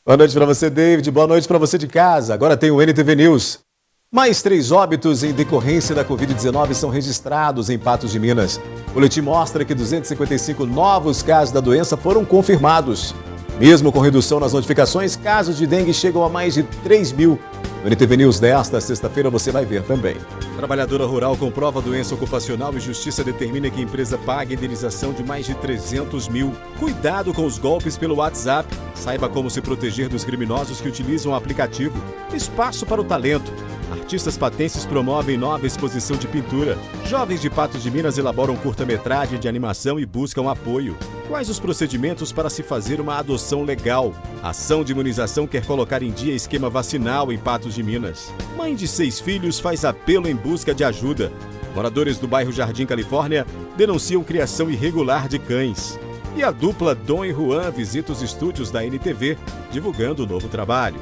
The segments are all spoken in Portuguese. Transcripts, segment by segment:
Boa noite para você, David. Boa noite para você de casa. Agora tem o NTV News. Mais 3 óbitos em decorrência da Covid-19 são registrados em Patos de Minas. O boletim mostra que 255 novos casos da doença foram confirmados. Mesmo com redução nas notificações, casos de dengue chegam a mais de 3 mil. No NTV News desta sexta-feira você vai ver também. Trabalhadora rural comprova doença ocupacional e justiça determina que a empresa pague indenização de mais de 300 mil. Cuidado com os golpes pelo WhatsApp. Saiba como se proteger dos criminosos que utilizam o aplicativo. Espaço para o talento. Artistas patenses promovem nova exposição de pintura. Jovens de Patos de Minas elaboram curta-metragem de animação e buscam apoio. Quais os procedimentos para se fazer uma adoção legal? A ação de imunização quer colocar em dia esquema vacinal em Patos de Minas. Mãe de 6 filhos faz apelo em busca de ajuda. Moradores do bairro Jardim Califórnia denunciam criação irregular de cães. E a dupla Dom e Juan visita os estúdios da NTV, divulgando o novo trabalho.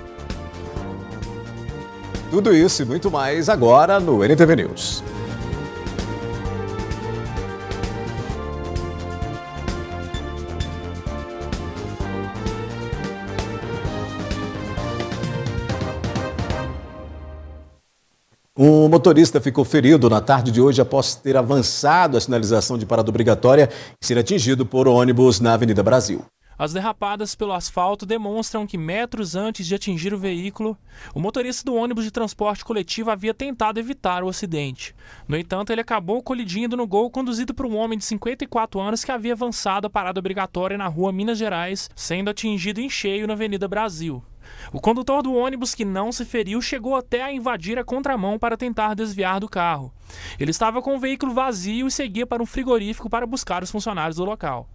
Tudo isso e muito mais agora no NTV News. Um motorista ficou ferido na tarde de hoje após ter avançado a sinalização de parada obrigatória e ser atingido por ônibus na Avenida Brasil. As derrapadas pelo asfalto demonstram que metros antes de atingir o veículo, o motorista do ônibus de transporte coletivo havia tentado evitar o acidente. No entanto, ele acabou colidindo no Gol conduzido por um homem de 54 anos que havia avançado a parada obrigatória na rua Minas Gerais, sendo atingido em cheio na Avenida Brasil. O condutor do ônibus, que não se feriu, chegou até a invadir a contramão para tentar desviar do carro. Ele estava com o veículo vazio e seguia para um frigorífico para buscar os funcionários do local.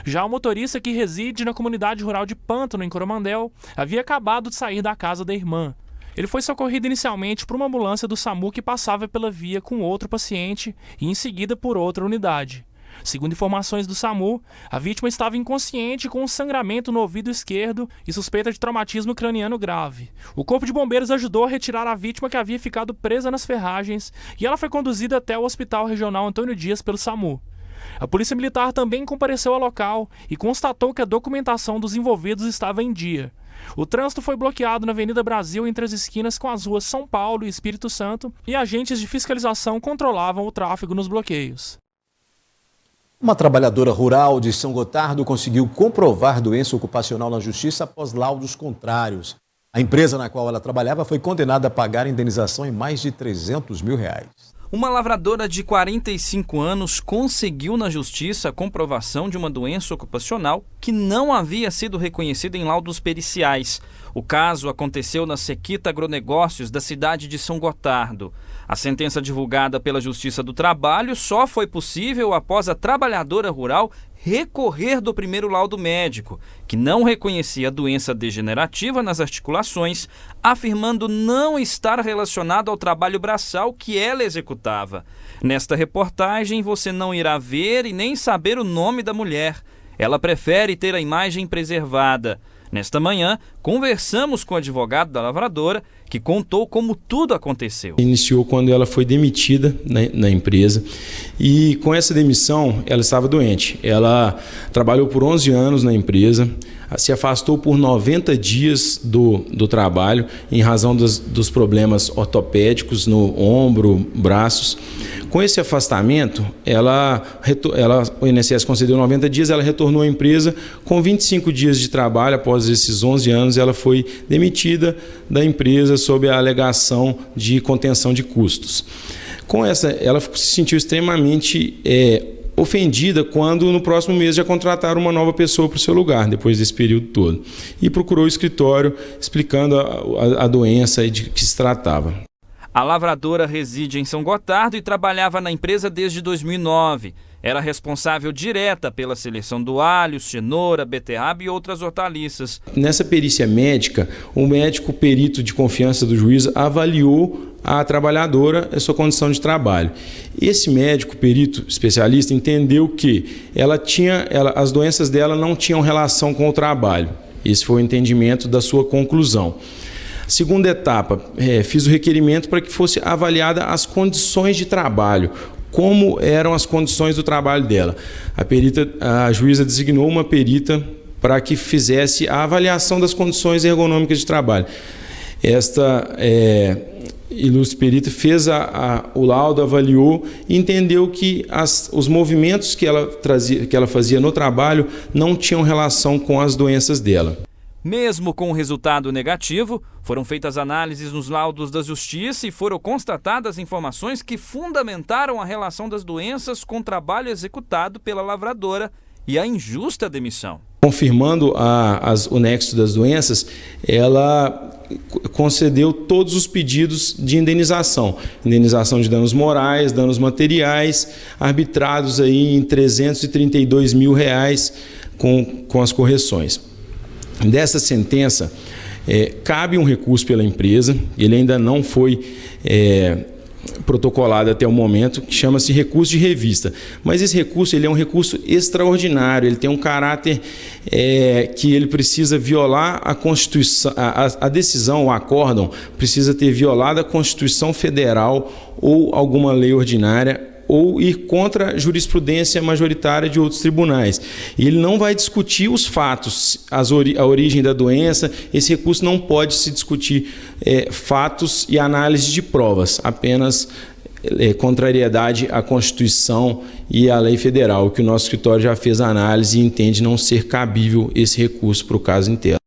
Já o motorista, que reside na comunidade rural de Pântano, em Coromandel, havia acabado de sair da casa da irmã. Ele foi socorrido inicialmente por uma ambulância do SAMU que passava pela via com outro paciente e em seguida por outra unidade. Segundo informações do SAMU, a vítima estava inconsciente com um sangramento no ouvido esquerdo e suspeita de traumatismo craniano grave. O corpo de bombeiros ajudou a retirar a vítima, que havia ficado presa nas ferragens, e ela foi conduzida até o Hospital Regional Antônio Dias pelo SAMU. A Polícia Militar também compareceu ao local e constatou que a documentação dos envolvidos estava em dia. O trânsito foi bloqueado na Avenida Brasil entre as esquinas com as ruas São Paulo e Espírito Santo, e agentes de fiscalização controlavam o tráfego nos bloqueios. Uma trabalhadora rural de São Gotardo conseguiu comprovar doença ocupacional na justiça após laudos contrários. A empresa na qual ela trabalhava foi condenada a pagar indenização em mais de 300 mil reais. Uma lavradora de 45 anos conseguiu na justiça a comprovação de uma doença ocupacional que não havia sido reconhecida em laudos periciais. O caso aconteceu na Sequita Agronegócios da cidade de São Gotardo. A sentença divulgada pela Justiça do Trabalho só foi possível após a trabalhadora rural recorrer do primeiro laudo médico, que não reconhecia a doença degenerativa nas articulações, afirmando não estar relacionado ao trabalho braçal que ela executava. Nesta reportagem você não irá ver e nem saber o nome da mulher. Ela prefere ter a imagem preservada. Nesta manhã, conversamos com o advogado da lavradora, que contou como tudo aconteceu. Iniciou quando ela foi demitida na empresa, e com essa demissão ela estava doente. Ela trabalhou por 11 anos na empresa, se afastou por 90 dias do trabalho em razão dos problemas ortopédicos no ombro, braços. Com esse afastamento, o INSS concedeu 90 dias, ela retornou à empresa. Com 25 dias de trabalho, após esses 11 anos, ela foi demitida da empresa sob a alegação de contenção de custos. Com essa, ela se sentiu extremamente ofendida quando no próximo mês já contrataram uma nova pessoa para o seu lugar, depois desse período todo. E procurou o escritório explicando a doença e de que se tratava. A lavradora reside em São Gotardo e trabalhava na empresa desde 2009. Era responsável direta pela seleção do alho, cenoura, beterraba e outras hortaliças. Nessa perícia médica, o médico perito de confiança do juiz avaliou a trabalhadora, a sua condição de trabalho. Esse médico perito especialista entendeu que as doenças dela não tinham relação com o trabalho. Esse foi o entendimento da sua conclusão. Segunda etapa, fiz o requerimento para que fosse avaliada as condições de trabalho, como eram as condições do trabalho dela. A juíza designou uma perita para que fizesse a avaliação das condições ergonômicas de trabalho. Esta ilustre perita fez o laudo, avaliou e entendeu que os movimentos que ela fazia no trabalho não tinham relação com as doenças dela. Mesmo com o resultado negativo, foram feitas análises nos laudos da Justiça e foram constatadas informações que fundamentaram a relação das doenças com o trabalho executado pela lavradora e a injusta demissão. Confirmando o nexo das doenças, ela concedeu todos os pedidos de indenização. Indenização de danos morais, danos materiais, arbitrados aí em R$332 mil com as correções. Dessa sentença, cabe um recurso pela empresa, ele ainda não foi protocolado até o momento, que chama-se recurso de revista. Mas esse recurso ele é um recurso extraordinário, ele tem um caráter que ele precisa violar a Constituição, a decisão, o acórdão, precisa ter violado a Constituição Federal ou alguma lei ordinária, ou ir contra a jurisprudência majoritária de outros tribunais. E ele não vai discutir os fatos, a origem da doença, esse recurso não pode se discutir fatos e análise de provas, apenas contrariedade à Constituição e à lei federal, que o nosso escritório já fez a análise e entende não ser cabível esse recurso para o caso inteiro.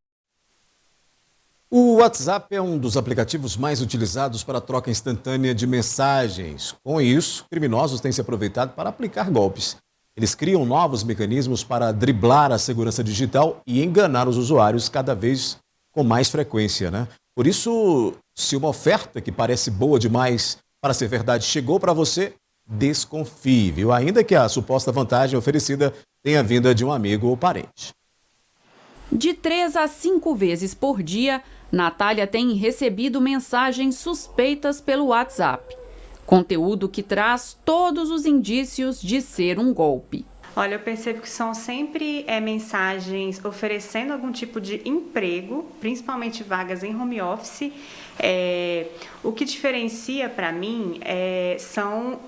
O WhatsApp é um dos aplicativos mais utilizados para a troca instantânea de mensagens. Com isso, criminosos têm se aproveitado para aplicar golpes. Eles criam novos mecanismos para driblar a segurança digital e enganar os usuários cada vez com mais frequência, né? Por isso, se uma oferta que parece boa demais para ser verdade chegou para você, desconfie, viu? Ainda que a suposta vantagem oferecida tenha vinda de um amigo ou parente. De 3 a 5 vezes por dia, Natália tem recebido mensagens suspeitas pelo WhatsApp. Conteúdo que traz todos os indícios de ser um golpe. Olha, eu percebo que são sempre mensagens oferecendo algum tipo de emprego, principalmente vagas em home office. O que diferencia para mim são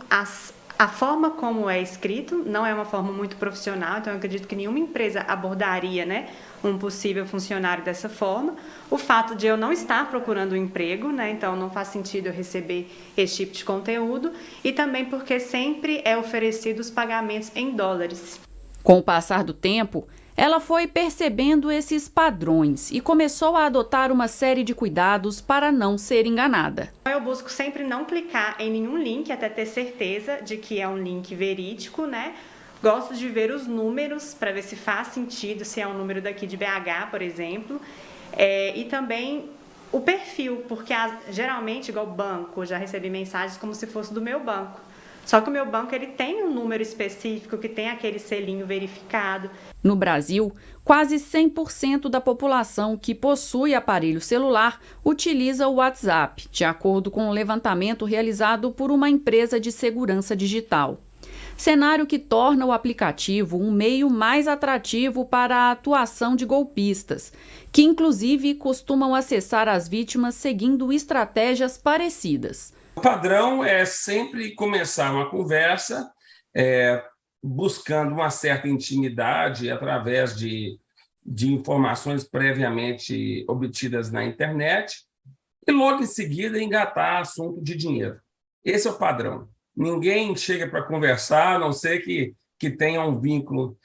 a forma como é escrito, não é uma forma muito profissional, então eu acredito que nenhuma empresa abordaria, né, um possível funcionário dessa forma. O fato de eu não estar procurando um emprego, né, então não faz sentido eu receber esse tipo de conteúdo, e também porque sempre é oferecido os pagamentos em dólares. Com o passar do tempo, ela foi percebendo esses padrões e começou a adotar uma série de cuidados para não ser enganada. Eu busco sempre não clicar em nenhum link até ter certeza de que é um link verídico, né? Gosto de ver os números para ver se faz sentido, se é um número daqui de BH, por exemplo. E também o perfil, porque geralmente, igual banco, já recebi mensagens como se fosse do meu banco. Só que o meu banco ele tem um número específico que tem aquele selinho verificado. No Brasil, quase 100% da população que possui aparelho celular utiliza o WhatsApp, de acordo com um levantamento realizado por uma empresa de segurança digital. Cenário que torna o aplicativo um meio mais atrativo para a atuação de golpistas, que inclusive costumam acessar as vítimas seguindo estratégias parecidas. O padrão é sempre começar uma conversa buscando uma certa intimidade através de informações previamente obtidas na internet e logo em seguida engatar assunto de dinheiro. Esse é o padrão. Ninguém chega para conversar, a não ser que tenha um vínculo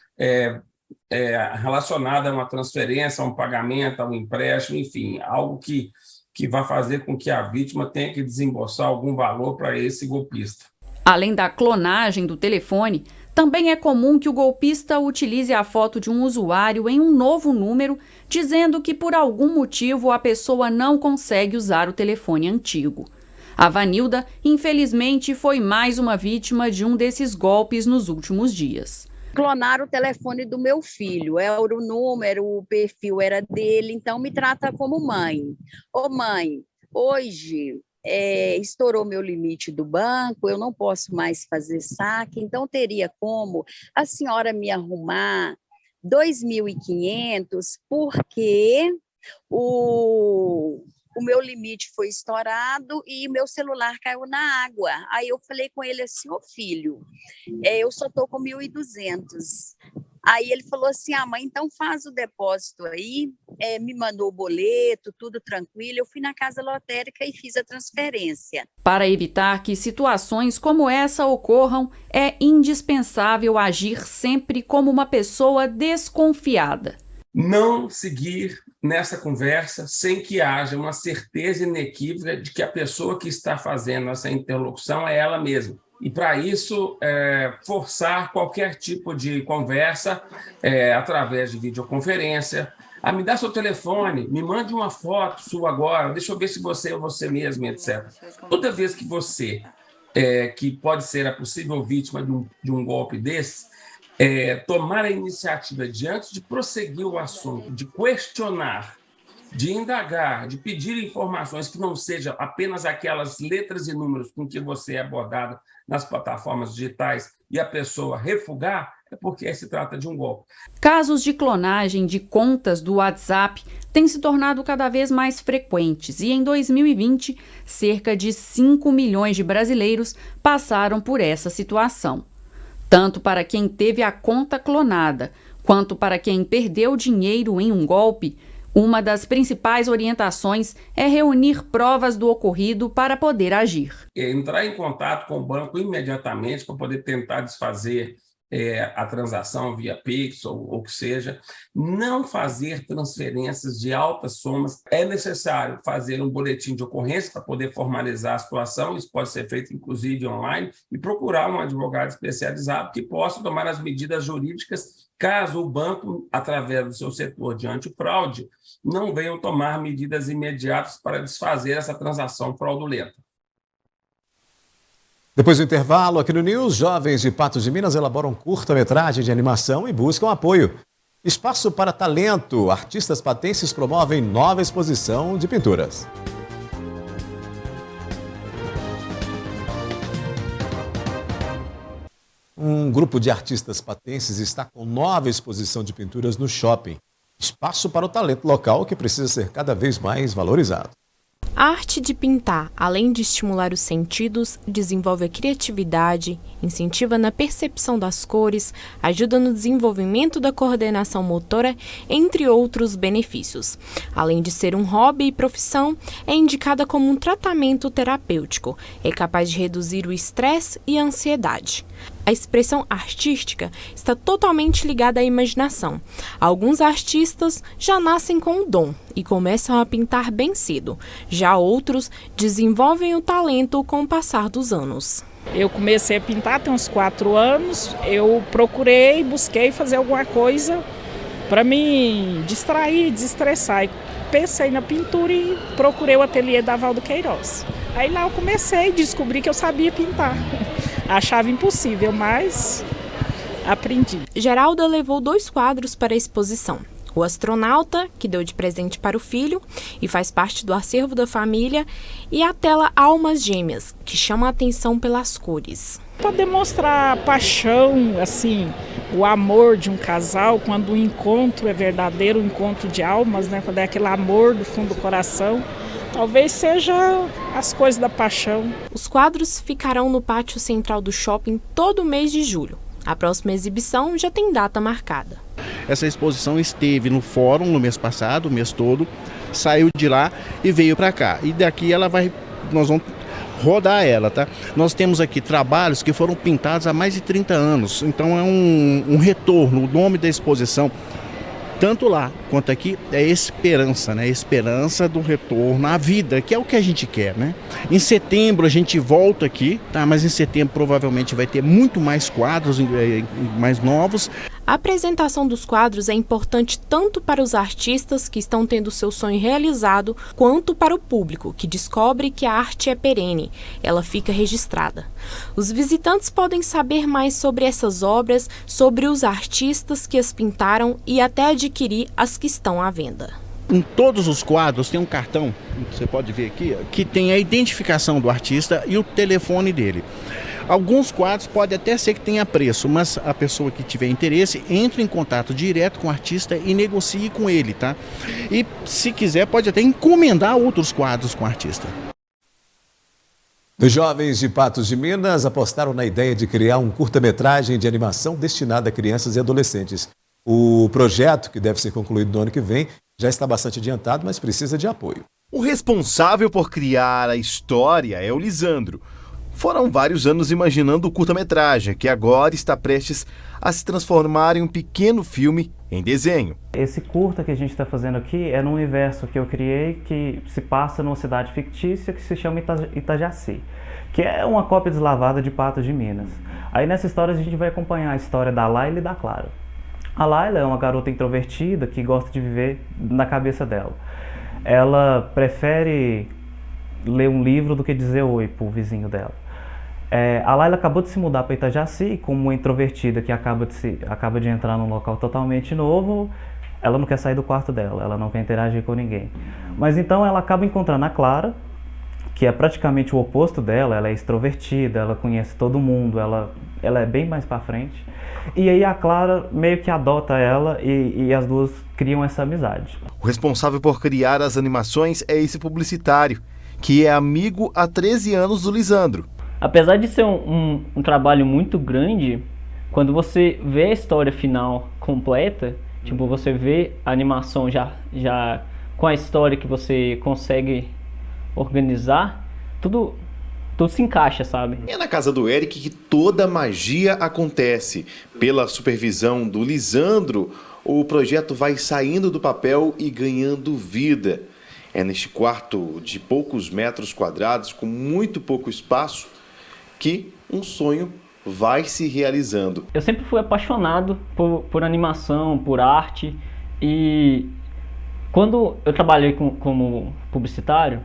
relacionado a uma transferência, a um pagamento, a um empréstimo, enfim, algo que vai fazer com que a vítima tenha que desembolsar algum valor para esse golpista. Além da clonagem do telefone, também é comum que o golpista utilize a foto de um usuário em um novo número, dizendo que por algum motivo a pessoa não consegue usar o telefone antigo. A Vanilda, infelizmente, foi mais uma vítima de um desses golpes nos últimos dias. Clonaram o telefone do meu filho, era o número, o perfil era dele, então me trata como mãe. Ô mãe, hoje estourou meu limite do banco, eu não posso mais fazer saque, então teria como a senhora me arrumar 2.500 porque o meu limite foi estourado e meu celular caiu na água. Aí eu falei com ele assim, ô filho, eu só estou com 1.200. Aí ele falou assim, mãe, então faz o depósito aí, me mandou o boleto, tudo tranquilo, eu fui na casa lotérica e fiz a transferência. Para evitar que situações como essa ocorram, é indispensável agir sempre como uma pessoa desconfiada. Não seguir nessa conversa sem que haja uma certeza inequívoca de que a pessoa que está fazendo essa interlocução é ela mesma. E, para isso, forçar qualquer tipo de conversa através de videoconferência. Me dá seu telefone, me mande uma foto sua agora, deixa eu ver se você é você mesmo, etc. Toda vez que você, que pode ser a possível vítima de um golpe desse, tomar a iniciativa diante de prosseguir o assunto, de questionar, de indagar, de pedir informações que não sejam apenas aquelas letras e números com que você é abordado nas plataformas digitais e a pessoa refugar, é porque se trata de um golpe. Casos de clonagem de contas do WhatsApp têm se tornado cada vez mais frequentes e em 2020, cerca de 5 milhões de brasileiros passaram por essa situação. Tanto para quem teve a conta clonada, quanto para quem perdeu dinheiro em um golpe, uma das principais orientações é reunir provas do ocorrido para poder agir. Entrar em contato com o banco imediatamente para poder tentar desfazer a transação via Pix ou o que seja. Não fazer transferências de altas somas. É necessário fazer um boletim de ocorrência para poder formalizar a situação. Isso pode ser feito, inclusive, online. E procurar um advogado especializado que possa tomar as medidas jurídicas caso o banco, através do seu setor de antifraude, não venham tomar medidas imediatas para desfazer essa transação fraudulenta. Depois do intervalo, aqui no News, jovens de Patos de Minas elaboram curta-metragem de animação e buscam apoio. Espaço para talento. Artistas patenses promovem nova exposição de pinturas. Um grupo de artistas patenses está com nova exposição de pinturas no shopping. Espaço para o talento local que precisa ser cada vez mais valorizado. A arte de pintar, além de estimular os sentidos, desenvolve a criatividade, incentiva na percepção das cores, ajuda no desenvolvimento da coordenação motora, entre outros benefícios. Além de ser um hobby e profissão, é indicada como um tratamento terapêutico. É capaz de reduzir o estresse e a ansiedade. A expressão artística está totalmente ligada à imaginação. Alguns artistas já nascem com o dom e começam a pintar bem cedo. Já outros desenvolvem o talento com o passar dos anos. Eu comecei a pintar tem uns 4 anos. Eu busquei fazer alguma coisa para me distrair, desestressar. E pensei na pintura e procurei o ateliê da Valdo Queiroz. Aí lá eu comecei a descobrir que eu sabia pintar. Achava impossível, mas aprendi. Geralda levou 2 quadros para a exposição. O Astronauta, que deu de presente para o filho e faz parte do acervo da família, e a tela Almas Gêmeas, que chama a atenção pelas cores. Para demonstrar a paixão, assim, o amor de um casal, quando o encontro é verdadeiro, o encontro de almas, né? Quando é aquele amor do fundo do coração. Talvez seja as coisas da paixão. Os quadros ficarão no pátio central do shopping todo mês de julho. A próxima exibição já tem data marcada. Essa exposição esteve no fórum no mês passado, o mês todo, saiu de lá e veio para cá. E daqui nós vamos rodar ela, tá? Nós temos aqui trabalhos que foram pintados há mais de 30 anos. Então é um retorno. O nome da exposição, tanto lá quanto aqui, é esperança, né? Esperança do retorno à vida, que é o que a gente quer, né? Em setembro a gente volta aqui, tá? Mas em setembro provavelmente vai ter muito mais quadros, mais novos. A apresentação dos quadros é importante tanto para os artistas que estão tendo seu sonho realizado, quanto para o público, que descobre que a arte é perene, ela fica registrada. Os visitantes podem saber mais sobre essas obras, sobre os artistas que as pintaram e até adquirir as que estão à venda. Em todos os quadros tem um cartão, você pode ver aqui, que tem a identificação do artista e o telefone dele. Alguns quadros pode até ser que tenha preço, mas a pessoa que tiver interesse entre em contato direto com o artista e negocie com ele, tá? E se quiser pode até encomendar outros quadros com o artista. Os jovens de Patos de Minas apostaram na ideia de criar um curta-metragem de animação destinado a crianças e adolescentes. O projeto, que deve ser concluído no ano que vem, já está bastante adiantado, mas precisa de apoio. O responsável por criar a história é o Lisandro. Foram vários anos imaginando o curta-metragem, que agora está prestes a se transformar em um pequeno filme em desenho. Esse curta que a gente está fazendo aqui é num universo que eu criei que se passa numa cidade fictícia que se chama Itajaci, que é uma cópia deslavada de Patos de Minas. Aí nessa história a gente vai acompanhar a história da Laila e da Clara. A Laila é uma garota introvertida que gosta de viver na cabeça dela. Ela prefere ler um livro do que dizer oi pro vizinho dela. A Laila acabou de se mudar para Itajaci, como uma introvertida que acaba de entrar num local totalmente novo. Ela não quer sair do quarto dela, ela não quer interagir com ninguém. Mas então ela acaba encontrando a Clara, que é praticamente o oposto dela. Ela é extrovertida, ela conhece todo mundo, ela é bem mais para frente. E aí a Clara meio que adota ela e as duas criam essa amizade. O responsável por criar as animações é esse publicitário, que é amigo há 13 anos do Lisandro. Apesar de ser um trabalho muito grande, quando você vê a história final completa, tipo, você vê a animação já com a história que você consegue organizar, tudo se encaixa, sabe? É na casa do Eric que toda a magia acontece. Pela supervisão do Lisandro, o projeto vai saindo do papel e ganhando vida. É neste quarto de poucos metros quadrados, com muito pouco espaço, que um sonho vai se realizando. Eu sempre fui apaixonado por animação, por arte, e quando eu trabalhei como publicitário,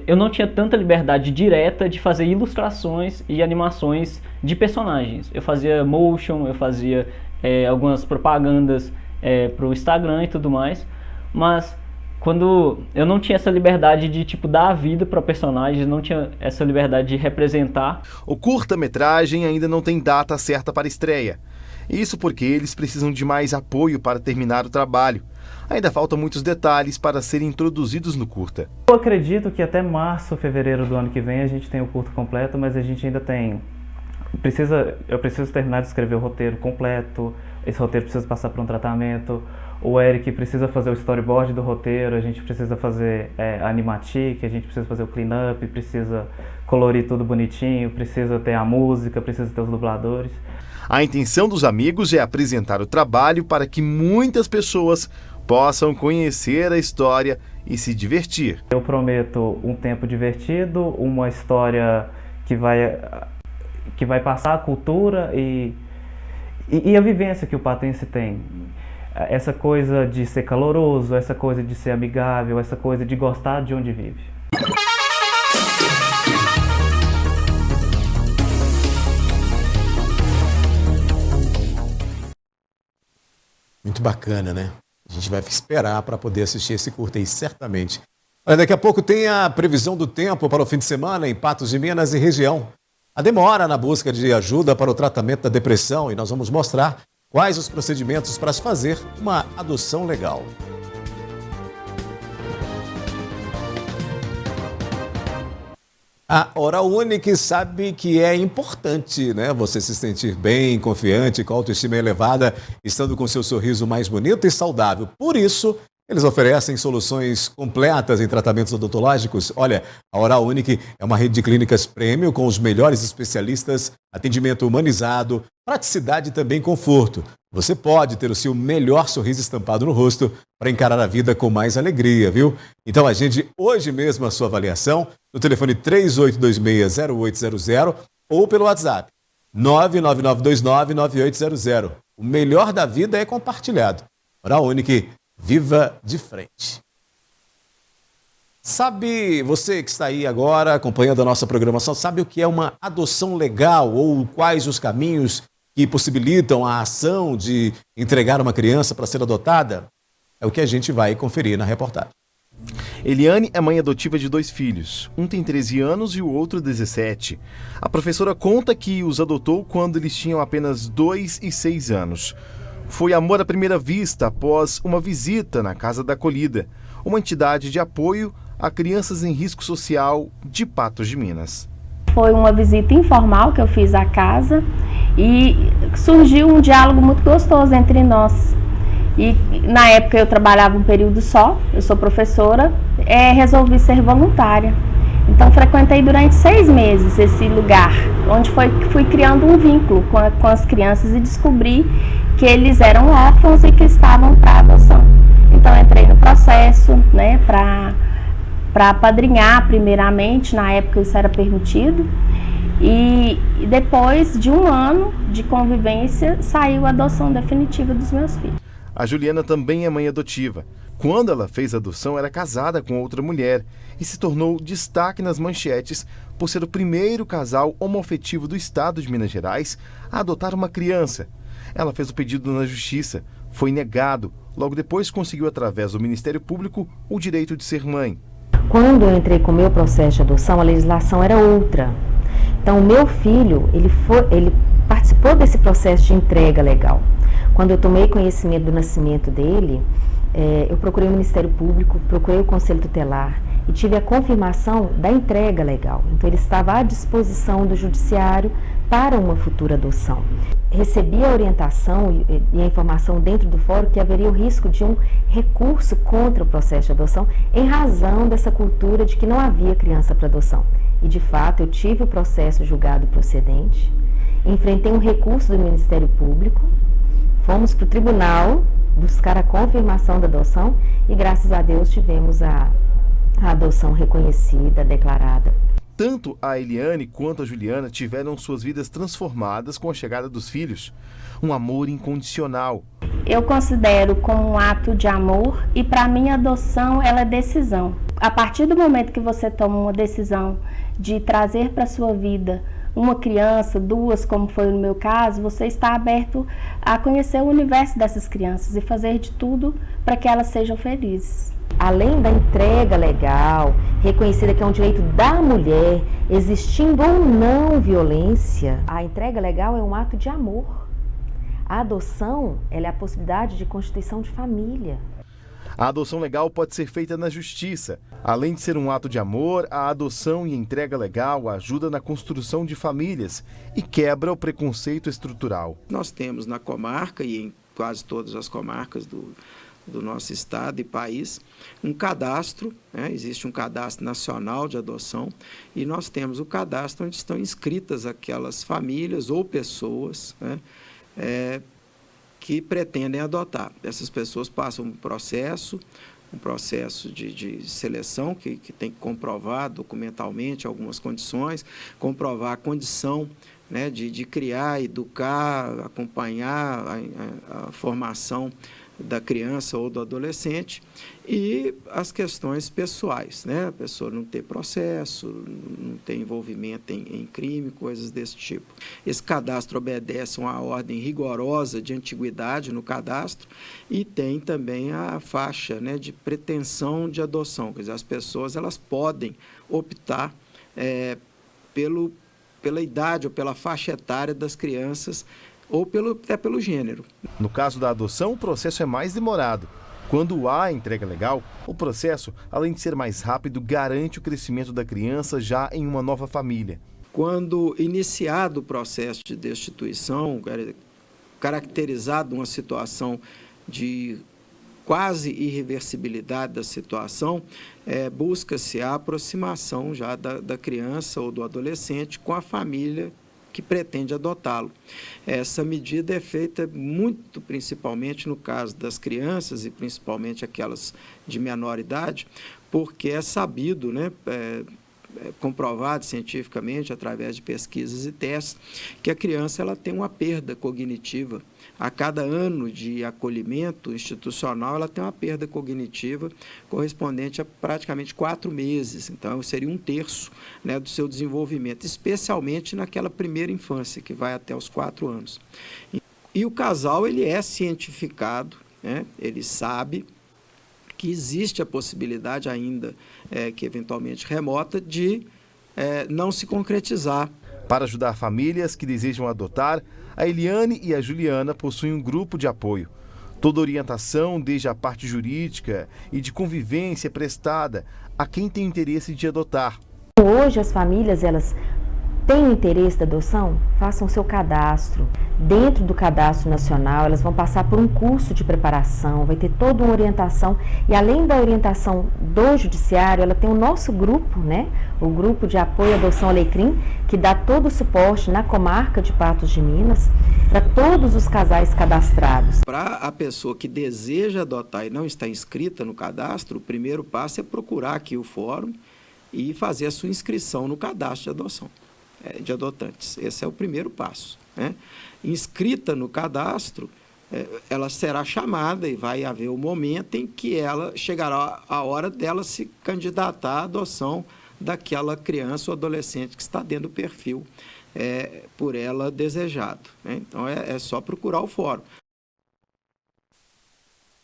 eu não tinha tanta liberdade direta de fazer ilustrações e animações de personagens. Eu fazia motion, eu fazia algumas propagandas para o Instagram e tudo mais, mas quando eu não tinha essa liberdade de dar a vida para personagens, não tinha essa liberdade de representar. O curta-metragem ainda não tem data certa para estreia. Isso porque eles precisam de mais apoio para terminar o trabalho. Ainda faltam muitos detalhes para serem introduzidos no curta. Eu acredito que até março, fevereiro do ano que vem a gente tem o curta completo, mas a gente ainda tem... Eu preciso terminar de escrever o roteiro completo, esse roteiro precisa passar por um tratamento, o Eric precisa fazer o storyboard do roteiro, a gente precisa fazer a animatic, a gente precisa fazer o clean-up, precisa colorir tudo bonitinho, precisa ter a música, precisa ter os dubladores. A intenção dos amigos é apresentar o trabalho para que muitas pessoas possam conhecer a história e se divertir. Eu prometo um tempo divertido, uma história que vai passar a cultura e a vivência que o patense tem. Essa coisa de ser caloroso, essa coisa de ser amigável, essa coisa de gostar de onde vive. Muito bacana, né? A gente vai esperar para poder assistir esse curta aí, certamente. Olha, daqui a pouco tem a previsão do tempo para o fim de semana em Patos de Minas e região. A demora na busca de ajuda para o tratamento da depressão, e nós vamos mostrar quais os procedimentos para se fazer uma adoção legal. A Oral Unique sabe que é importante, né? Você se sentir bem, confiante, com autoestima elevada, estando com seu sorriso mais bonito e saudável. Por isso, eles oferecem soluções completas em tratamentos odontológicos. Olha, a Oral Unique é uma rede de clínicas premium com os melhores especialistas, atendimento humanizado, praticidade e também conforto. Você pode ter o seu melhor sorriso estampado no rosto para encarar a vida com mais alegria, viu? Então agende hoje mesmo a sua avaliação no telefone 3826-0800 ou pelo WhatsApp 99929-9800. O melhor da vida é compartilhado. Oral Unique, viva de frente. Sabe, você que está aí agora acompanhando a nossa programação, sabe o que é uma adoção legal ou quais os caminhos que possibilitam a ação de entregar uma criança para ser adotada? É o que a gente vai conferir na reportagem. Eliane é mãe adotiva de 2 filhos. Um tem 13 anos e o outro 17. A professora conta que os adotou quando eles tinham apenas 2 e 6 anos. Foi amor à primeira vista após uma visita na Casa da Acolhida, uma entidade de apoio a crianças em risco social de Patos de Minas. Foi uma visita informal que eu fiz à casa E surgiu um diálogo muito gostoso entre nós. E na época eu trabalhava um período só, eu sou professora, resolvi ser voluntária. Então frequentei durante 6 meses esse lugar, onde fui criando um vínculo com as crianças e descobri que eles eram órfãos e que estavam para adoção. Então entrei no processo, né, para apadrinhar primeiramente, na época isso era permitido. E depois de 1 ano de convivência, saiu a adoção definitiva dos meus filhos. A Juliana também é mãe adotiva. Quando ela fez a adoção, era casada com outra mulher e se tornou destaque nas manchetes por ser o primeiro casal homoafetivo do estado de Minas Gerais a adotar uma criança. Ela fez o pedido na justiça, foi negado. Logo depois conseguiu, através do Ministério Público, o direito de ser mãe. Quando eu entrei com o meu processo de adoção, a legislação era outra. Então, o meu filho, ele participou desse processo de entrega legal. Quando eu tomei conhecimento do nascimento dele, eu procurei o Ministério Público, procurei o Conselho Tutelar e tive a confirmação da entrega legal. Então, ele estava à disposição do Judiciário para uma futura adoção. Recebi a orientação e a informação dentro do fórum que haveria o risco de um recurso contra o processo de adoção em razão dessa cultura de que não havia criança para adoção. E, de fato, eu tive o processo julgado procedente, enfrentei um recurso do Ministério Público, fomos para o tribunal buscar a confirmação da adoção e, graças a Deus, tivemos a adoção reconhecida, declarada. Tanto a Eliane quanto a Juliana tiveram suas vidas transformadas com a chegada dos filhos. Um amor incondicional. Eu considero como um ato de amor e, para mim, a adoção ela é decisão. A partir do momento que você toma uma decisão de trazer para a sua vida uma criança, 2, como foi no meu caso, você está aberto a conhecer o universo dessas crianças e fazer de tudo para que elas sejam felizes. Além da entrega legal, reconhecida que é um direito da mulher, existindo ou não violência, a entrega legal é um ato de amor. A adoção, ela é a possibilidade de constituição de família. A adoção legal pode ser feita na justiça. Além de ser um ato de amor, a adoção e entrega legal ajuda na construção de famílias e quebra o preconceito estrutural. Nós temos na comarca e em quase todas as comarcas do nosso estado e país um cadastro, né? Existe um cadastro nacional de adoção e nós temos o cadastro onde estão inscritas aquelas famílias ou pessoas, né? Que pretendem adotar. Essas pessoas passam um processo de seleção que tem que comprovar documentalmente algumas condições, comprovar a condição, né, de criar, educar, acompanhar a formação da criança ou do adolescente e as questões pessoais, né? A pessoa não ter processo, não ter envolvimento em crime, coisas desse tipo. Esse cadastro obedece a uma ordem rigorosa de antiguidade no cadastro e tem também a faixa, né, de pretensão de adoção, quer dizer, as pessoas elas podem optar pela idade ou pela faixa etária das crianças ou até pelo gênero. No caso da adoção, o processo é mais demorado. Quando há entrega legal, o processo, além de ser mais rápido, garante o crescimento da criança já em uma nova família. Quando iniciado o processo de destituição, caracterizado uma situação de quase irreversibilidade da situação, busca-se a aproximação já da criança ou do adolescente com a família que pretende adotá-lo. Essa medida é feita muito principalmente no caso das crianças e principalmente aquelas de menor idade, porque é sabido, né, comprovado cientificamente através de pesquisas e testes, que a criança ela tem uma perda cognitiva. A cada ano de acolhimento institucional, ela tem uma perda cognitiva correspondente a praticamente 4 meses. Então, seria 1/3, né, do seu desenvolvimento, especialmente naquela primeira infância, que vai até os 4 anos. E o casal ele é cientificado, né, ele sabe que existe a possibilidade ainda, que eventualmente remota, de não se concretizar. Para ajudar famílias que desejam adotar, a Eliane e a Juliana possuem um grupo de apoio. Toda orientação, desde a parte jurídica e de convivência, é prestada a quem tem interesse de adotar. Hoje as famílias elas Tem interesse da adoção? Façam seu cadastro. Dentro do cadastro nacional, elas vão passar por um curso de preparação, vai ter toda uma orientação. E além da orientação do judiciário, ela tem o nosso grupo, né? O grupo de apoio à adoção Alecrim, que dá todo o suporte na comarca de Patos de Minas, para todos os casais cadastrados. Para a pessoa que deseja adotar e não está inscrita no cadastro, o primeiro passo é procurar aqui o fórum e fazer a sua inscrição no cadastro de adoção de adotantes. Esse é o primeiro passo, né? Inscrita no cadastro, ela será chamada e vai haver o momento em que ela chegará a hora dela se candidatar à adoção daquela criança ou adolescente que está dentro do perfil por ela desejado, né? Então, é só procurar o fórum.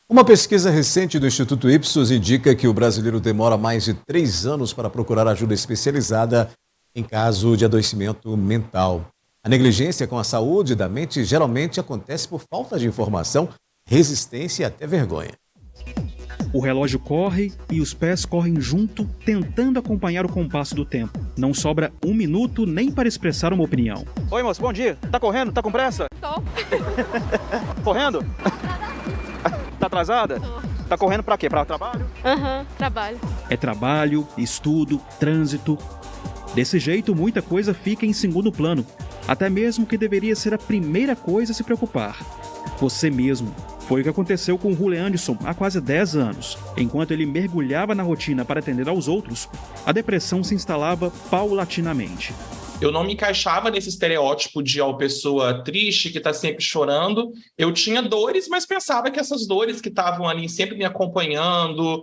Uma pesquisa recente do Instituto Ipsos indica que o brasileiro demora mais de 3 anos para procurar ajuda especializada em caso de adoecimento mental. A negligência com a saúde da mente geralmente acontece por falta de informação, resistência e até vergonha. O relógio corre e os pés correm junto, tentando acompanhar o compasso do tempo. Não sobra 1 minuto nem para expressar uma opinião. Oi, moço, bom dia. Tá correndo? Tá com pressa? Tô. Correndo? Tá atrasada? Tô. Tá correndo pra quê? Pra trabalho? Trabalho. É trabalho, estudo, trânsito. Desse jeito, muita coisa fica em segundo plano, até mesmo que deveria ser a primeira coisa a se preocupar. Você mesmo. Foi o que aconteceu com o Rule Anderson há quase 10 anos. Enquanto ele mergulhava na rotina para atender aos outros, a depressão se instalava paulatinamente. Eu não me encaixava nesse estereótipo de pessoa triste, que está sempre chorando. Eu tinha dores, mas pensava que essas dores que estavam ali sempre me acompanhando,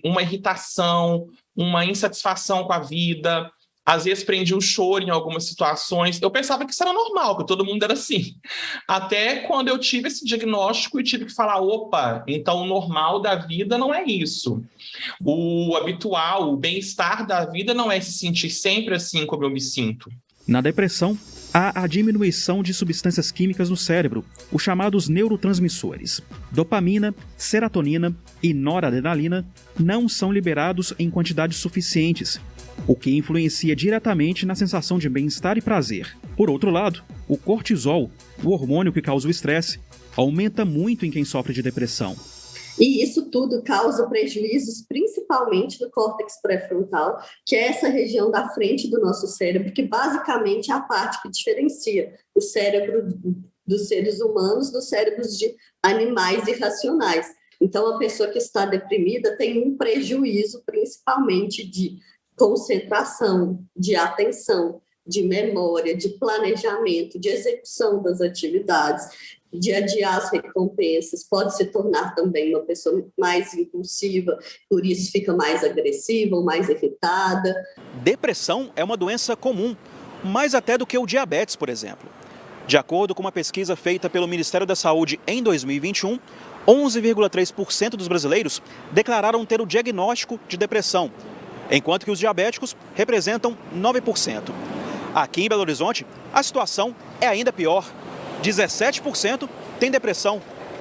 uma irritação, uma insatisfação com a vida, às vezes prendia o choro em algumas situações. Eu pensava que isso era normal, que todo mundo era assim. Até quando eu tive esse diagnóstico e tive que falar, opa, então o normal da vida não é isso. O habitual, o bem-estar da vida não é se sentir sempre assim como eu me sinto. Na depressão, há a diminuição de substâncias químicas no cérebro, os chamados neurotransmissores. Dopamina, serotonina e noradrenalina não são liberados em quantidades suficientes, o que influencia diretamente na sensação de bem-estar e prazer. Por outro lado, o cortisol, o hormônio que causa o estresse, aumenta muito em quem sofre de depressão. E isso tudo causa prejuízos, principalmente no córtex pré-frontal, que é essa região da frente do nosso cérebro, que basicamente é a parte que diferencia o cérebro dos seres humanos dos cérebros de animais irracionais. Então, a pessoa que está deprimida tem um prejuízo, principalmente de concentração, de atenção, de memória, de planejamento, de execução das atividades, de adiar as recompensas, pode se tornar também uma pessoa mais impulsiva, por isso fica mais agressiva ou mais irritada. Depressão é uma doença comum, mais até do que o diabetes, por exemplo. De acordo com uma pesquisa feita pelo Ministério da Saúde em 2021, 11,3% dos brasileiros declararam ter o diagnóstico de depressão, enquanto que os diabéticos representam 9%. Aqui em Belo Horizonte, a situação é ainda pior. 17% tem depressão,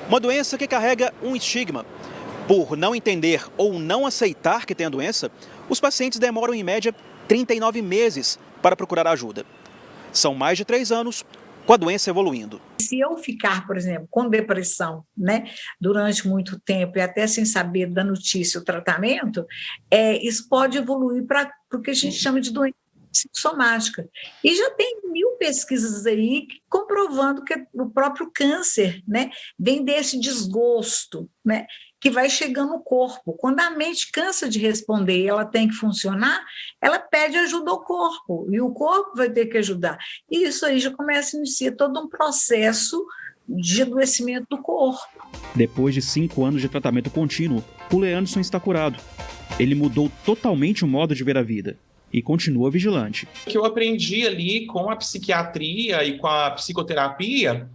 uma doença que carrega um estigma. Por não entender ou não aceitar que tem a doença, os pacientes demoram em média 39 meses para procurar ajuda. São mais de 3 anos com a doença evoluindo. Se eu ficar, por exemplo, com depressão, né, durante muito tempo e até sem saber da notícia o tratamento, isso pode evoluir para o que a gente chama de doença psicossomática. E já tem 1000 pesquisas aí comprovando que o próprio câncer, né, vem desse desgosto, né, que vai chegando no corpo. Quando a mente cansa de responder e ela tem que funcionar, ela pede ajuda ao corpo, e o corpo vai ter que ajudar. E isso aí já começa a iniciar todo um processo de adoecimento do corpo. Depois de 5 anos de tratamento contínuo, o Leandson está curado. Ele mudou totalmente o modo de ver a vida e continua vigilante. O que eu aprendi ali com a psiquiatria e com a psicoterapia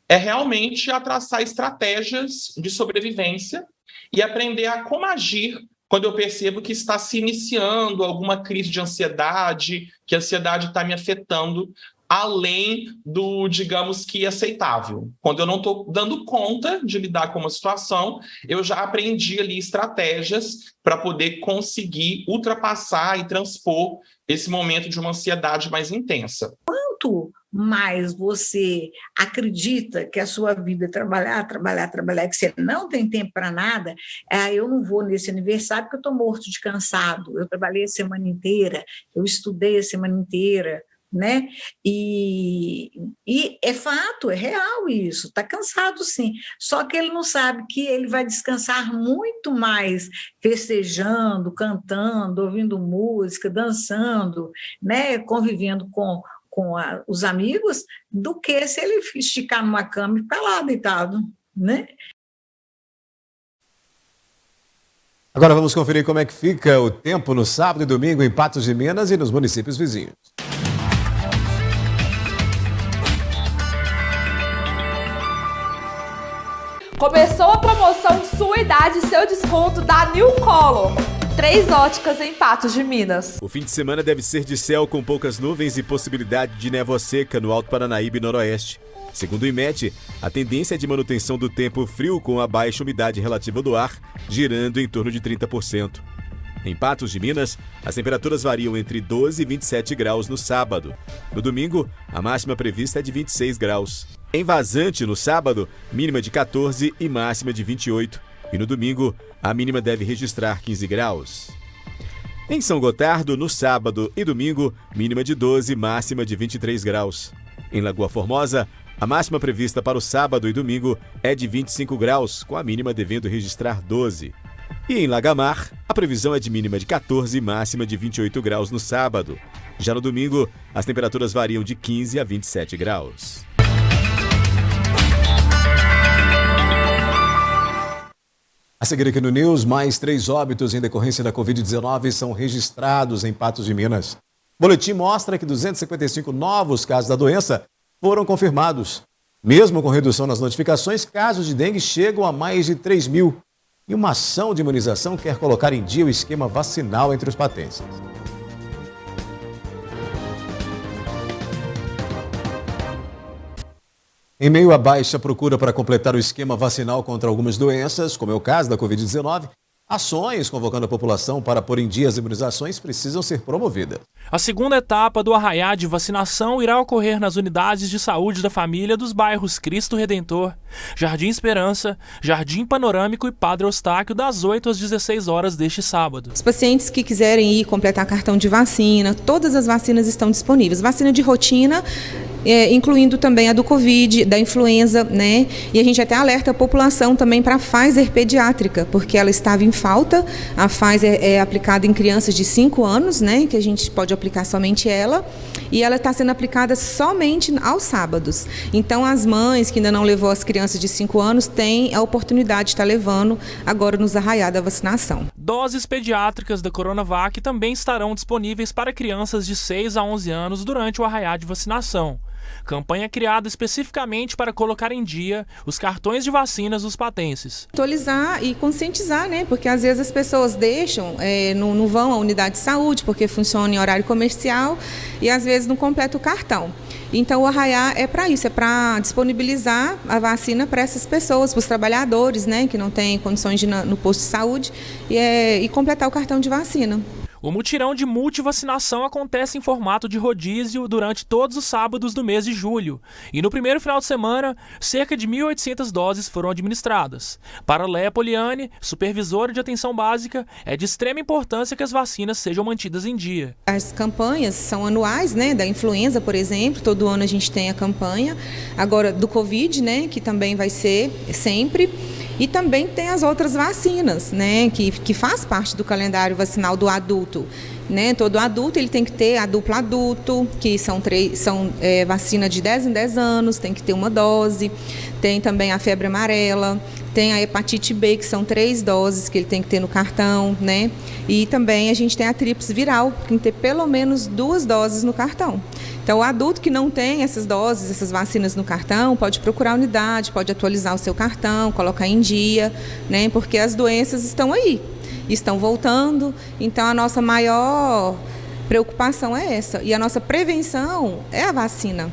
é realmente a traçar estratégias de sobrevivência e aprender a como agir quando eu percebo que está se iniciando alguma crise de ansiedade, que a ansiedade está me afetando além do, digamos que, aceitável. Quando eu não estou dando conta de lidar com uma situação, eu já aprendi ali estratégias para poder conseguir ultrapassar e transpor esse momento de uma ansiedade mais intensa. Quanto mais você acredita que a sua vida é trabalhar, que você não tem tempo para nada, eu não vou nesse aniversário porque eu estou morto de cansado, eu trabalhei a semana inteira, eu estudei a semana inteira, né? E é fato, é real isso, está cansado sim, só que ele não sabe que ele vai descansar muito mais festejando, cantando, ouvindo música, dançando, né? Convivendo com os amigos, do que se ele esticar numa cama e ficar lá deitado, né? Agora vamos conferir como é que fica o tempo no sábado e domingo em Patos de Minas e nos municípios vizinhos. Começou a promoção Sua Idade, Seu Desconto da New Color. 3 óticas em Patos de Minas. O fim de semana deve ser de céu com poucas nuvens e possibilidade de névoa seca no Alto Paranaíba e Noroeste. Segundo o IMET, a tendência é de manutenção do tempo frio com a baixa umidade relativa do ar, girando em torno de 30%. Em Patos de Minas, as temperaturas variam entre 12 e 27 graus no sábado. No domingo, a máxima prevista é de 26 graus. Em Vazante, no sábado, mínima de 14 e máxima de 28. E no domingo, a mínima deve registrar 15 graus. Em São Gotardo, no sábado e domingo, mínima de 12 e máxima de 23 graus. Em Lagoa Formosa, a máxima prevista para o sábado e domingo é de 25 graus, com a mínima devendo registrar 12. E em Lagamar, a previsão é de mínima de 14 e máxima de 28 graus no sábado. Já no domingo, as temperaturas variam de 15 a 27 graus. A seguir aqui no News, mais 3 óbitos em decorrência da Covid-19 são registrados em Patos de Minas. O boletim mostra que 255 novos casos da doença foram confirmados. Mesmo com redução nas notificações, casos de dengue chegam a mais de 3 mil. E uma ação de imunização quer colocar em dia o esquema vacinal entre os patenses. Em meio à baixa procura para completar o esquema vacinal contra algumas doenças, como é o caso da Covid-19, ações convocando a população para pôr em dia as imunizações precisam ser promovidas. A segunda etapa do arraiá de vacinação irá ocorrer nas unidades de saúde da família dos bairros Cristo Redentor, Jardim Esperança, Jardim Panorâmico e Padre Eustáquio, das 8 às 16 horas deste sábado. Os pacientes que quiserem ir completar cartão de vacina, todas as vacinas estão disponíveis. Vacina de rotina, incluindo também a do Covid, da influenza, né? E a gente até alerta a população também para a Pfizer pediátrica, porque ela estava em falta. A Pfizer é aplicada em crianças de 5 anos, né? Que a gente pode aplicar somente ela. E ela está sendo aplicada somente aos sábados. Então, as mães que ainda não levou as crianças de 5 anos têm a oportunidade de estar levando agora nos arraiá da vacinação. Doses pediátricas da Coronavac também estarão disponíveis para crianças de 6 a 11 anos durante o arraiá de vacinação. Campanha criada especificamente para colocar em dia os cartões de vacinas dos patenses. Atualizar e conscientizar, né? Porque às vezes as pessoas deixam, não vão à unidade de saúde porque funciona em horário comercial e às vezes não completa o cartão. Então o arraiá é para isso, é para disponibilizar a vacina para essas pessoas, para os trabalhadores, né? Que não têm condições de ir no posto de saúde e completar o cartão de vacina. O mutirão de multivacinação acontece em formato de rodízio durante todos os sábados do mês de julho. E no primeiro final de semana, cerca de 1.800 doses foram administradas. Para Léa Poliani, supervisora de atenção básica, é de extrema importância que as vacinas sejam mantidas em dia. As campanhas são anuais, né? Da influenza, por exemplo, todo ano a gente tem a campanha. Agora do Covid, né? Que também vai ser sempre. E também tem as outras vacinas, né, que faz parte do calendário vacinal do adulto. Né? Todo adulto ele tem que ter a dupla adulto, que são vacina de 10 em 10 anos, tem que ter uma dose. Tem também a febre amarela, tem a hepatite B, que são 3 doses que ele tem que ter no cartão, né? E também a gente tem a tríplice viral, que tem que ter pelo menos 2 doses no cartão. Então, o adulto que não tem essas doses, essas vacinas no cartão, pode procurar a unidade, pode atualizar o seu cartão, colocar em dia, né? Porque as doenças estão aí, estão voltando. Então, a nossa maior preocupação é essa. E a nossa prevenção é a vacina.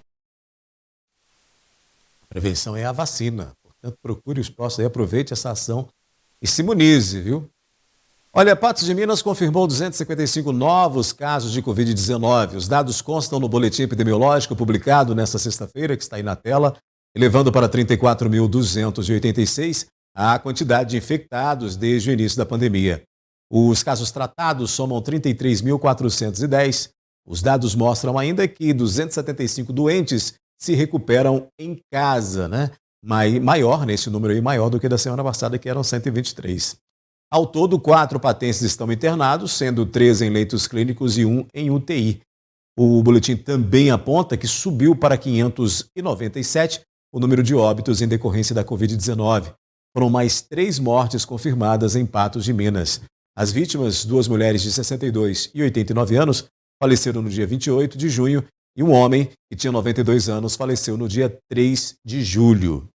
Prevenção é a vacina. Portanto, procure os postos aí, aproveite essa ação e se imunize, viu? Olha, Patos de Minas confirmou 255 novos casos de Covid-19. Os dados constam no boletim epidemiológico publicado nesta sexta-feira, que está aí na tela, elevando para 34.286 a quantidade de infectados desde o início da pandemia. Os casos tratados somam 33.410. Os dados mostram ainda que 275 doentes se recuperam em casa, né? Maior, nesse número aí, maior do que da semana passada, que eram 123. Ao todo, 4 patenses estão internados, sendo 3 em leitos clínicos e 1 em UTI. O boletim também aponta que subiu para 597 o número de óbitos em decorrência da Covid-19. Foram mais 3 mortes confirmadas em Patos de Minas. As vítimas, 2 mulheres de 62 e 89 anos, faleceram no dia 28 de junho e um homem que tinha 92 anos faleceu no dia 3 de julho.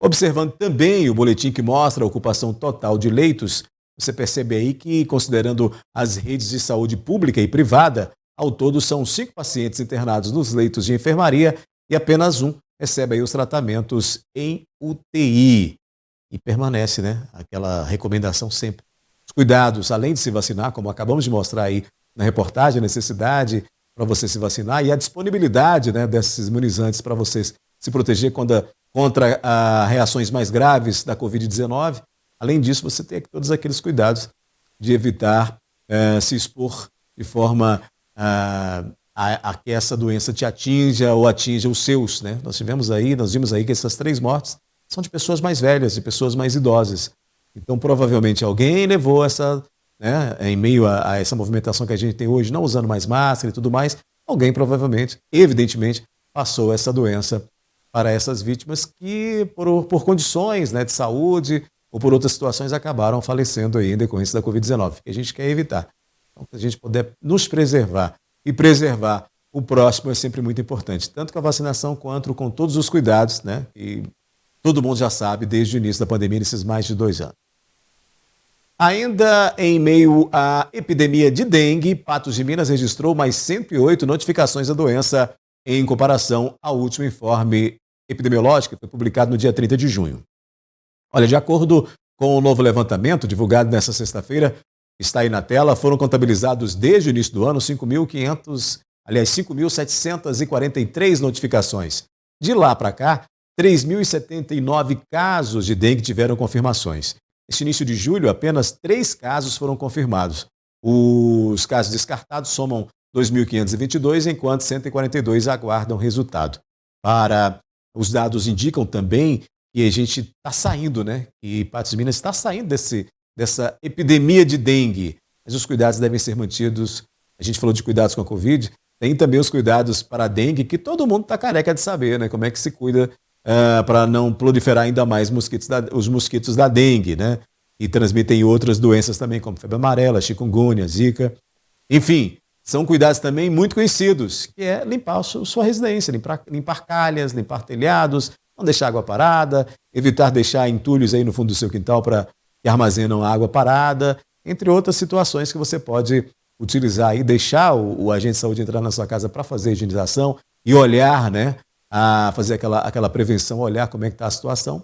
Observando também o boletim que mostra a ocupação total de leitos, você percebe aí que, considerando as redes de saúde pública e privada, ao todo são 5 pacientes internados nos leitos de enfermaria e apenas 1 recebe aí os tratamentos em UTI. E permanece, né, aquela recomendação sempre. Os cuidados, além de se vacinar, como acabamos de mostrar aí na reportagem, a necessidade para você se vacinar e a disponibilidade, né, desses imunizantes para você se proteger contra reações mais graves da Covid-19. Além disso, você tem todos aqueles cuidados de evitar se expor de forma a que essa doença te atinja ou atinja os seus, né? Nós vimos aí que essas 3 mortes são de pessoas mais velhas, de pessoas mais idosas. Então, provavelmente alguém levou essa, né, em meio a essa movimentação que a gente tem hoje, não usando mais máscara e tudo mais, alguém provavelmente, evidentemente, passou essa doença para essas vítimas que, por condições, né, de saúde ou por outras situações, acabaram falecendo aí em decorrência da Covid-19, que a gente quer evitar. Então, se a gente puder nos preservar e preservar o próximo é sempre muito importante, tanto com a vacinação quanto com todos os cuidados, né, que todo mundo já sabe desde o início da pandemia, nesses mais de 2 anos. Ainda em meio à epidemia de dengue, Patos de Minas registrou mais 108 notificações da doença em comparação ao último informe epidemiológico que foi publicado no dia 30 de junho. Olha, de acordo com o novo levantamento divulgado nesta sexta-feira, está aí na tela, foram contabilizados desde o início do ano 5.743 notificações. De lá para cá, 3.079 casos de dengue tiveram confirmações. Neste início de julho, apenas 3 casos foram confirmados. Os casos descartados somam 2.522, enquanto 142 aguardam resultado. Os dados indicam também que a gente está saindo, né? E Patos de Minas está saindo dessa epidemia de dengue. Mas os cuidados devem ser mantidos. A gente falou de cuidados com a Covid, tem também os cuidados para a dengue, que todo mundo está careca de saber, né? Como é que se cuida para não proliferar ainda mais os mosquitos da dengue, né? E transmitem outras doenças também, como febre amarela, chikungunya, zika. Enfim, são cuidados também muito conhecidos, que é limpar a sua residência, limpar calhas, limpar telhados, não deixar água parada, evitar deixar entulhos aí no fundo do seu quintal que armazenam água parada, entre outras situações que você pode utilizar e deixar o agente de saúde entrar na sua casa para fazer a higienização e olhar, né? A fazer aquela prevenção, olhar como é que está a situação,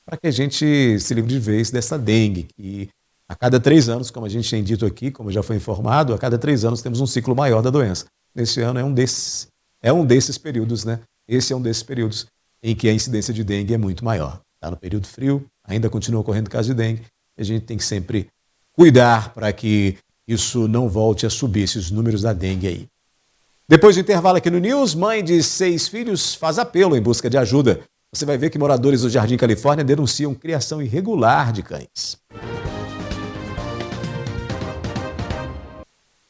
para que a gente se livre de vez dessa dengue, que a cada 3 anos, como a gente tem dito aqui, como já foi informado, a cada 3 anos temos um ciclo maior da doença. Nesse ano é um desses períodos, né? Esse é um desses períodos em que a incidência de dengue é muito maior. Está no período frio, ainda continua ocorrendo casos de dengue, a gente tem que sempre cuidar para que isso não volte a subir, esses números da dengue aí. Depois do intervalo aqui no News, mãe de 6 filhos faz apelo em busca de ajuda. Você vai ver que moradores do Jardim Califórnia denunciam criação irregular de cães.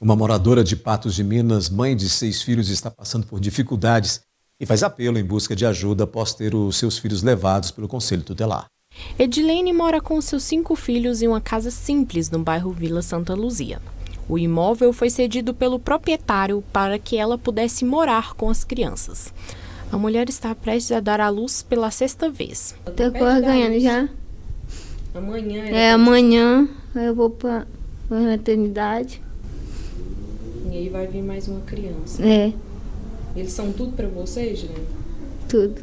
Uma moradora de Patos de Minas, mãe de 6 filhos, está passando por dificuldades e faz apelo em busca de ajuda após ter os seus filhos levados pelo Conselho Tutelar. Edilene mora com seus 5 filhos em uma casa simples no bairro Vila Santa Luzia. O imóvel foi cedido pelo proprietário para que ela pudesse morar com as crianças. A mulher está prestes a dar à luz pela 6ª vez. Tô ganhando já. Amanhã. Amanhã eu vou para a maternidade. E E aí vai vir mais uma criança. É. Eles são tudo pra você, Gilene? Tudo.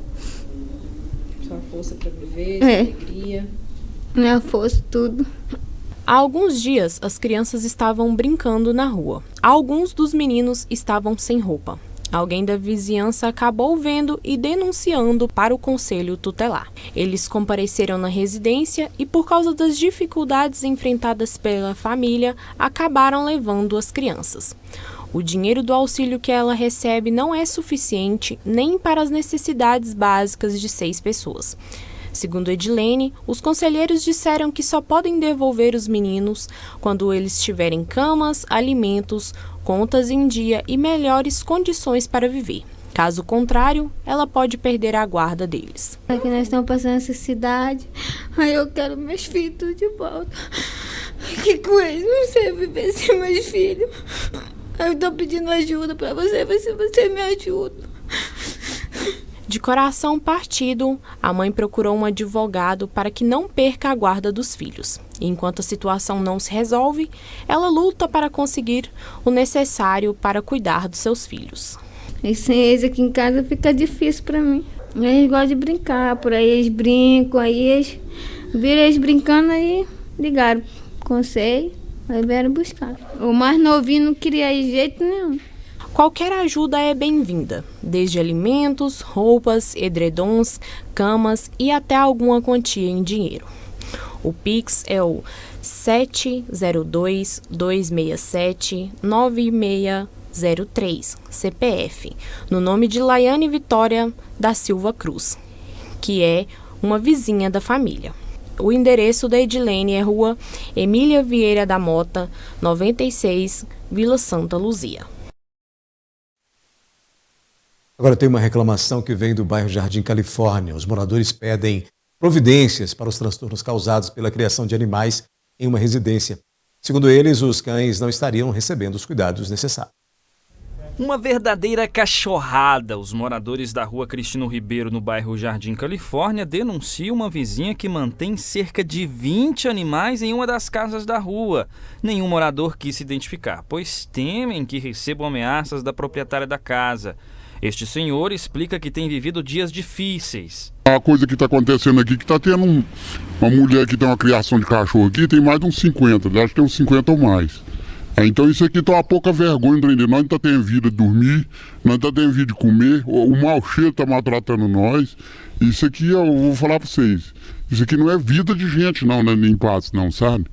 Sua força pra viver, sua alegria. Minha força, tudo. Há alguns dias, as crianças estavam brincando na rua. Alguns dos meninos estavam sem roupa. Alguém da vizinhança acabou vendo e denunciando para o conselho tutelar. Eles compareceram na residência e, por causa das dificuldades enfrentadas pela família, acabaram levando as crianças. O dinheiro do auxílio que ela recebe não é suficiente nem para as necessidades básicas de 6 pessoas. Segundo Edilene, os conselheiros disseram que só podem devolver os meninos quando eles tiverem camas, alimentos, contas em dia e melhores condições para viver. Caso contrário, ela pode perder a guarda deles. Aqui nós estamos passando necessidade. Aí eu quero meus filhos tudo de volta. Que coisa, não sei viver sem meus filhos. Eu estou pedindo ajuda para você, ver se você me ajuda. De coração partido, a mãe procurou um advogado para que não perca a guarda dos filhos. E enquanto a situação não se resolve, ela luta para conseguir o necessário para cuidar dos seus filhos. E sem eles aqui em casa fica difícil para mim. Eles gostam de brincar, por aí eles brincam, aí eles viram eles brincando, aí ligaram conselho, aí vieram buscar. O mais novinho não queria ir de jeito nenhum. Qualquer ajuda é bem-vinda, desde alimentos, roupas, edredons, camas e até alguma quantia em dinheiro. O Pix é o 702-267-9603, CPF, no nome de Laiane Vitória da Silva Cruz, que é uma vizinha da família. O endereço da Edilene é Rua Emília Vieira da Mota, 96, Vila Santa Luzia. Agora tem uma reclamação que vem do bairro Jardim Califórnia. Os moradores pedem providências para os transtornos causados pela criação de animais em uma residência. Segundo eles, os cães não estariam recebendo os cuidados necessários. Uma verdadeira cachorrada. Os moradores da rua Cristino Ribeiro, no bairro Jardim Califórnia, denunciam uma vizinha que mantém cerca de 20 animais em uma das casas da rua. Nenhum morador quis se identificar, pois temem que recebam ameaças da proprietária da casa. Este senhor explica que tem vivido dias difíceis. A coisa que está acontecendo aqui, que está tendo uma mulher que tem uma criação de cachorro aqui, tem mais de uns 50, acho que tem uns 50 ou mais. Então isso aqui está uma pouca vergonha entre nós, não está tendo vida de dormir, não está tendo vida de comer, o mau cheiro está maltratando nós. Isso aqui, eu vou falar para vocês, isso aqui não é vida de gente não, né, em paz não, sabe?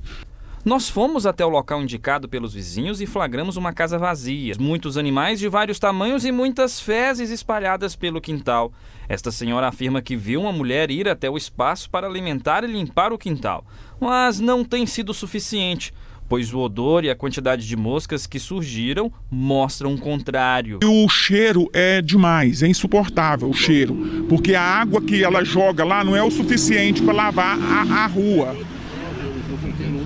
Nós fomos até o local indicado pelos vizinhos e flagramos uma casa vazia. Muitos animais de vários tamanhos e muitas fezes espalhadas pelo quintal. Esta senhora afirma que viu uma mulher ir até o espaço para alimentar e limpar o quintal. Mas não tem sido suficiente, pois o odor e a quantidade de moscas que surgiram mostram o contrário. O cheiro é demais, é insuportável o cheiro, porque a água que ela joga lá não é o suficiente para lavar a rua.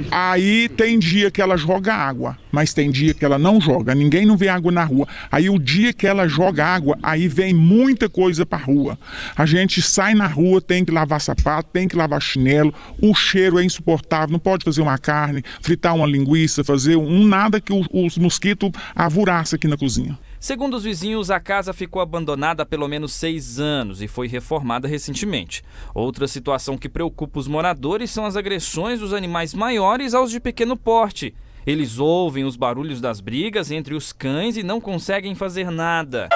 Aí tem dia que ela joga água, mas tem dia que ela não joga, ninguém não vê água na rua. Aí o dia que ela joga água, aí vem muita coisa pra rua. A gente sai na rua, tem que lavar sapato, tem que lavar chinelo, o cheiro é insuportável, não pode fazer uma carne, fritar uma linguiça, fazer nada que os mosquitos avuraçam aqui na cozinha. Segundo os vizinhos, a casa ficou abandonada há pelo menos 6 anos e foi reformada recentemente. Outra situação que preocupa os moradores são as agressões dos animais maiores aos de pequeno porte. Eles ouvem os barulhos das brigas entre os cães e não conseguem fazer nada.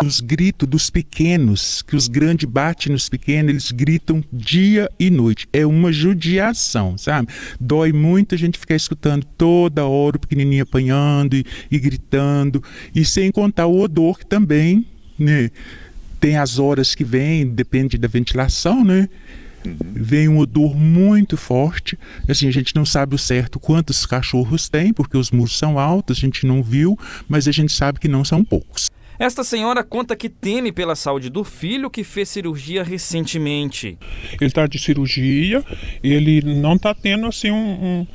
Os gritos dos pequenos, que os grandes batem nos pequenos, eles gritam dia e noite. É uma judiação, sabe? Dói muito a gente ficar escutando toda hora o pequenininho apanhando e gritando. E sem contar o odor que também, né? Tem as horas que vem, depende da ventilação, né? Vem um odor muito forte. Assim, a gente não sabe o certo quantos cachorros tem, porque os muros são altos, a gente não viu, mas a gente sabe que não são poucos. Esta senhora conta que teme pela saúde do filho que fez cirurgia recentemente. Ele está de cirurgia, ele não está tendo assim um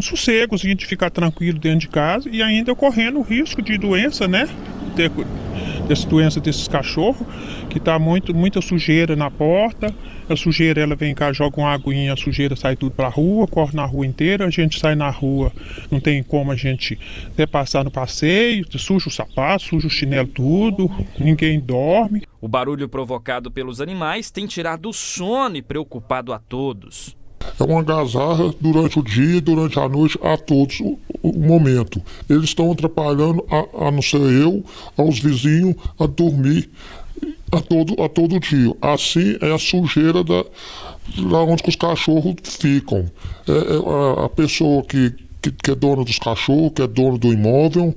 sossego, de ficar tranquilo dentro de casa e ainda correndo o risco de doença, né? dessa doença desses cachorros, que está muita sujeira na porta. A sujeira, ela vem cá, joga uma aguinha, a sujeira sai tudo para a rua, corre na rua inteira, a gente sai na rua, não tem como a gente até passar no passeio, suja o sapato, suja o chinelo, tudo, ninguém dorme. O barulho provocado pelos animais tem tirado o sono e preocupado a todos. É uma algazarra durante o dia e durante a noite a todos o momento. Eles estão atrapalhando, a não ser eu, aos vizinhos, a dormir a todo dia. Assim é a sujeira lá onde os cachorros ficam. A pessoa que é dona dos cachorros, que é dona do imóvel,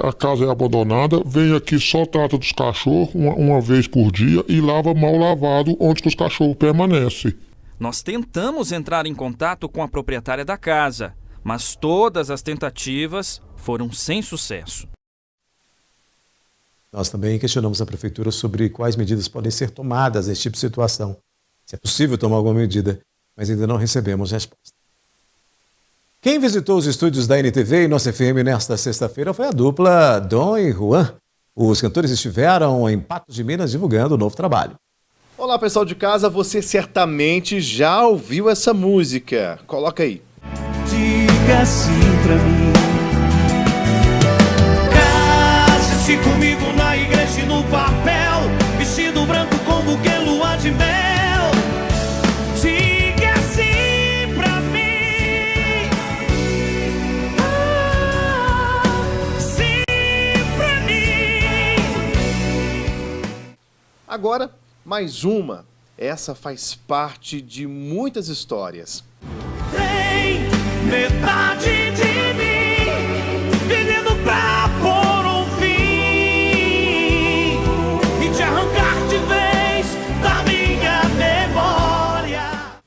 a casa é abandonada, vem aqui, só trata dos cachorros uma vez por dia e lava mal lavado onde os cachorros permanecem. Nós tentamos entrar em contato com a proprietária da casa, mas todas as tentativas foram sem sucesso. Nós também questionamos a prefeitura sobre quais medidas podem ser tomadas nesse tipo de situação. Se é possível tomar alguma medida, mas ainda não recebemos resposta. Quem visitou os estúdios da NTV e Nossa FM nesta sexta-feira foi a dupla Dom e Juan. Os cantores estiveram em Patos de Minas divulgando o novo trabalho. Olá, pessoal de casa, você certamente já ouviu essa música. Coloca aí. Diga sim pra mim. Case-se comigo na igreja e no papel, vestido branco com buquê, lua de mel. Diga sim pra mim. Sim pra mim. Agora, mais uma. Essa faz parte de muitas histórias. Tem metade de mim pedindo pra pôr um fim e te arrancar de vez da minha memória.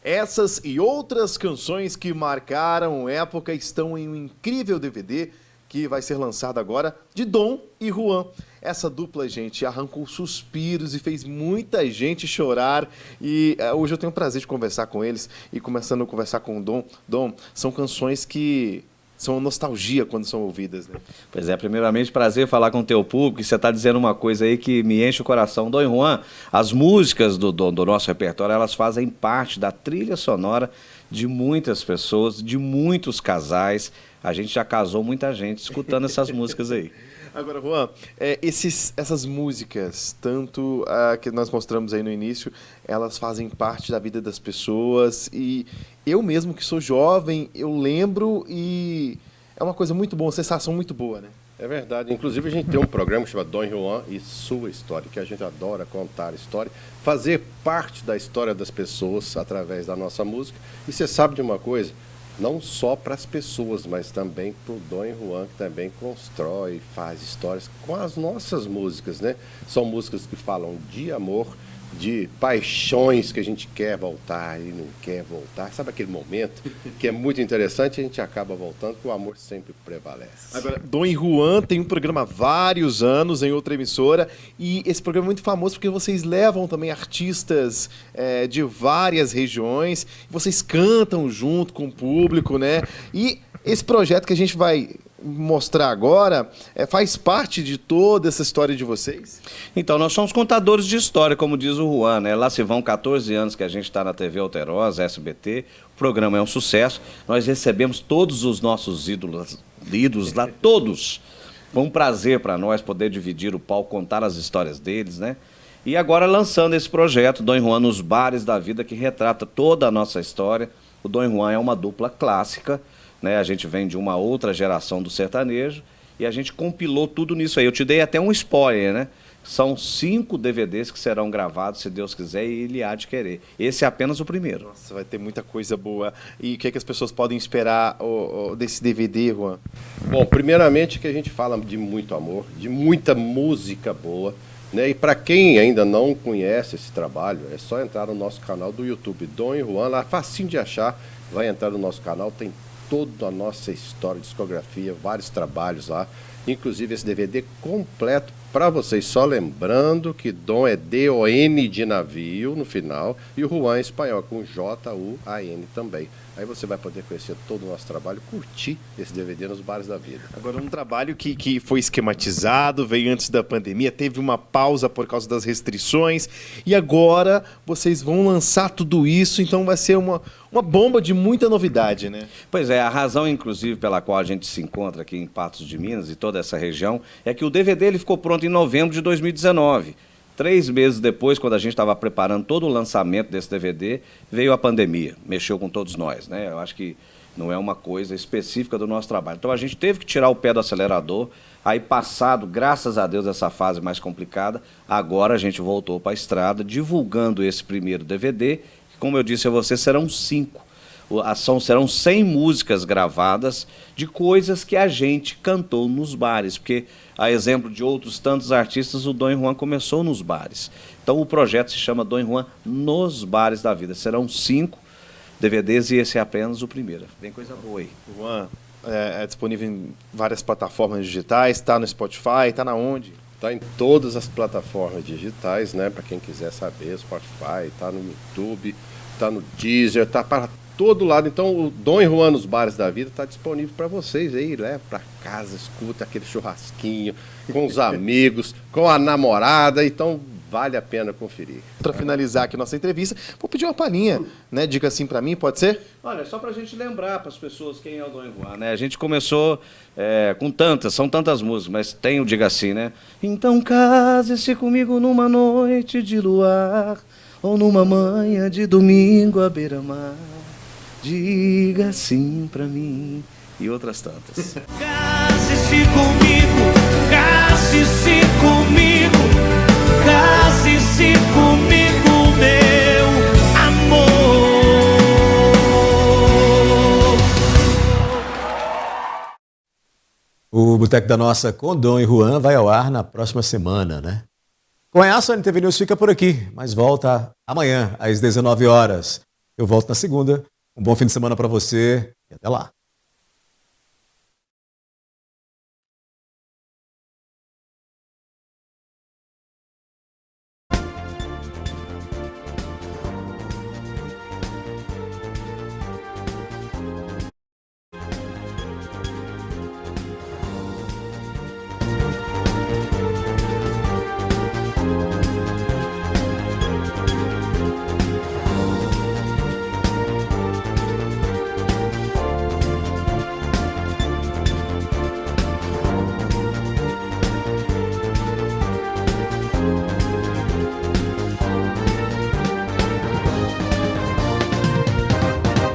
Essas e outras canções que marcaram época estão em um incrível DVD que vai ser lançado agora, de Dom e Juan. Essa dupla, gente, arrancou suspiros e fez muita gente chorar. E hoje eu tenho o prazer de conversar com eles. E começando a conversar com o Dom. Dom, são canções que são nostalgia quando são ouvidas, né? Pois é, primeiramente, prazer falar com o teu público. E você está dizendo uma coisa aí que me enche o coração. Dom e Juan, as músicas do nosso repertório, elas fazem parte da trilha sonora de muitas pessoas, de muitos casais. A gente já casou muita gente escutando essas músicas aí. Agora, Juan, essas músicas, tanto que nós mostramos aí no início, elas fazem parte da vida das pessoas e eu mesmo que sou jovem, eu lembro e é uma coisa muito boa, uma sensação muito boa, né? É verdade. Inclusive, a gente tem um programa chamado Dom e Juan e Sua História, que a gente adora contar a história, fazer parte da história das pessoas através da nossa música. E você sabe de uma coisa? Não só para as pessoas, mas também para o Dom e Juan, que também constrói, faz histórias com as nossas músicas, né? São músicas que falam de amor, de paixões que a gente quer voltar e não quer voltar. Sabe aquele momento que é muito interessante e a gente acaba voltando, porque o amor sempre prevalece. Agora, Dom e Juan tem um programa há vários anos em outra emissora e esse programa é muito famoso porque vocês levam também artistas de várias regiões, vocês cantam junto com o público, né? E esse projeto que a gente vai mostrar agora faz parte de toda essa história de vocês? Então, nós somos contadores de história, como diz o Juan, né? Lá se vão 14 anos que a gente está na TV Alterosa, SBT, o programa é um sucesso, nós recebemos todos os nossos ídolos lá, todos. Foi um prazer para nós poder dividir o palco, contar as histórias deles, né? E agora lançando esse projeto, Dom e Juan nos bares da vida, que retrata toda a nossa história. O Dom e Juan é uma dupla clássica, né? A gente vem de uma outra geração do sertanejo e a gente compilou tudo nisso aí. Eu te dei até um spoiler, né? São 5 DVDs que serão gravados, se Deus quiser, e Ele há de querer. Esse é apenas o primeiro. Nossa, vai ter muita coisa boa. E o que é que as pessoas podem esperar desse DVD, Juan? Bom, primeiramente que a gente fala de muito amor, de muita música boa, né? E para quem ainda não conhece esse trabalho, é só entrar no nosso canal do YouTube, Dom e Juan, lá facinho de achar, vai entrar no nosso canal, tem toda a nossa história, discografia, vários trabalhos lá, inclusive esse DVD completo Para vocês, só lembrando que Dom é D-O-N de navio no final e o Juan em espanhol, com J-U-A-N também. Aí você vai poder conhecer todo o nosso trabalho, curtir esse DVD nos bares da vida. Agora, um trabalho que foi esquematizado, veio antes da pandemia, teve uma pausa por causa das restrições, e agora vocês vão lançar tudo isso, então vai ser uma bomba de muita novidade, né? Pois é, a razão, inclusive, pela qual a gente se encontra aqui em Patos de Minas e toda essa região, é que o DVD ele ficou pronto em novembro de 2019. 3 meses depois, quando a gente estava preparando todo o lançamento desse DVD, veio a pandemia, mexeu com todos nós, né? Eu acho que não é uma coisa específica do nosso trabalho. Então a gente teve que tirar o pé do acelerador, aí passado, graças a Deus, essa fase mais complicada, agora a gente voltou para a estrada, divulgando esse primeiro DVD, que, como eu disse a você, serão 5. Serão 100 músicas gravadas de coisas que a gente cantou nos bares, porque, a exemplo de outros tantos artistas, o Dom Juan começou nos bares. Então o projeto se chama Dom Juan nos Bares da Vida. Serão 5 DVDs e esse é apenas o primeiro. Vem coisa boa aí. Juan, é disponível em várias plataformas digitais, está no Spotify, está na onde? Está em todas as plataformas digitais, né? Para quem quiser saber, Spotify, está no YouTube, está no Deezer, está para todo lado. Então o Dom Juan nos Bares da Vida está disponível para vocês aí, leva para casa, escuta aquele churrasquinho com os amigos, com a namorada, então vale a pena conferir. Para finalizar aqui nossa entrevista, vou pedir uma palhinha, né? Diga assim para mim, pode ser? Olha, só para a gente lembrar para as pessoas quem é o Dom Juan, né? A gente começou com são tantas músicas, mas tem o Diga Assim, né? Então case-se comigo numa noite de luar, ou numa manhã de domingo à beira-mar. Diga sim pra mim, e outras tantas. Case-se comigo, case-se comigo, case-se comigo, meu amor. O Boteco da Nossa com Dom e Juan vai ao ar na próxima semana, né? Com essa, a NTV News fica por aqui, mas volta amanhã, às 19 horas. Eu volto na segunda. Um bom fim de semana para você e até lá.